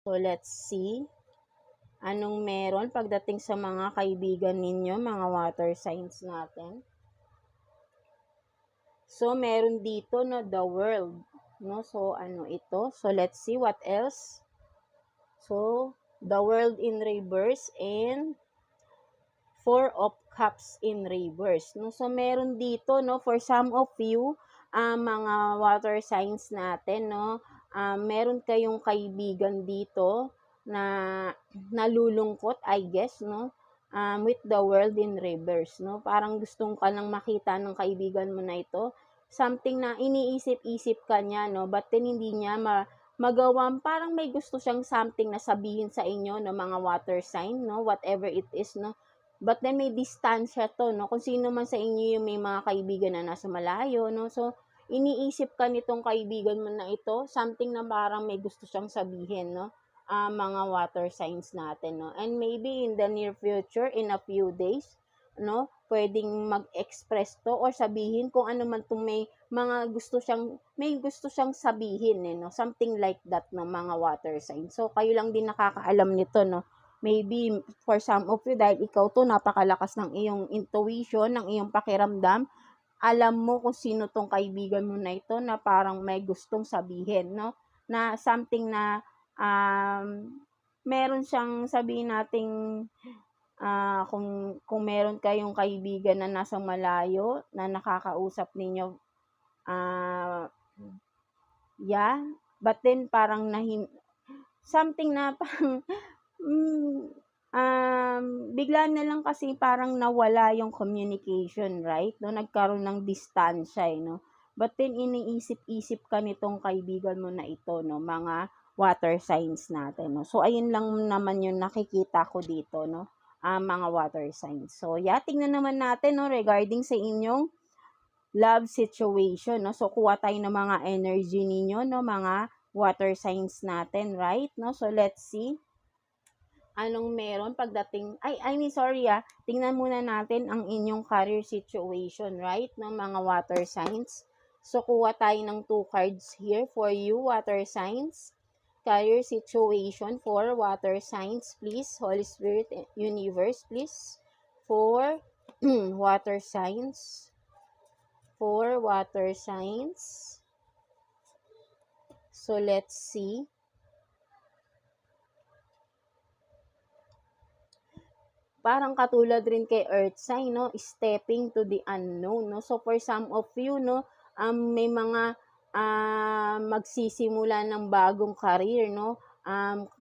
So, let's see. Anong meron pagdating sa mga kaibigan ninyo, mga water signs natin? So, meron dito, no, the world. No? So, ano ito? So, let's see what else. So, the world in reverse and Four of Cups in reverse. No? So, meron dito, no, for some of you, mga water signs natin, no, meron kayong kaibigan dito na nalulungkot, I guess, no, with the world in reverse, no. Parang gustong ka lang makita ng kaibigan mo na ito. Something na iniisip-isip ka niya, no, but then hindi niya magawang parang may gusto siyang something na sabihin sa inyo, no, mga water sign, no, whatever it is, no. But then may distansya to, no? Kung sino man sa inyo yung may mga kaibigan na nasa malayo, no? So, iniisip ka nitong kaibigan mo na ito, something na parang may gusto siyang sabihin, no? Mga water signs natin, no? And maybe in the near future, in a few days, no? Pwedeng mag-express to or sabihin kung ano man itong may gusto siyang sabihin, eh, no? Something like that, no? Mga water signs. So, kayo lang din nakakaalam nito, no? Maybe for some of you, dahil ikaw to, napakalakas ng iyong intuition, ng iyong pakiramdam, alam mo kung sino tong kaibigan mo na ito na parang may gustong sabihin, no? Na something na meron siyang sabihin nating kung meron kayong kaibigan na nasa malayo na nakakausap ninyo, yeah, but then parang something na parang bigla na lang kasi parang nawala yung communication, right? No, nagkaroon ng distansya, no? But then, iniisip-isip ka nitong kaibigan mo na ito, no? Mga water signs natin, no? So, ayun lang naman yung nakikita ko dito, no? Mga water signs. So, yeah, tingnan naman natin, no? Regarding sa inyong love situation, no? So, kuha tayo ng mga energy ninyo, no? Mga water signs natin, right? No? So, let's see anong meron pagdating, tingnan muna natin ang inyong career situation, right, ng mga water signs. So, kuha tayo ng 2 cards here for you, water signs. Career situation for water signs, please. Holy Spirit, Universe, please. For water signs. For water signs. So, let's see. Parang katulad rin kay earth sign, no, stepping to the unknown, no. So for some of you, no, may mga magsisimula ng bagong career, no.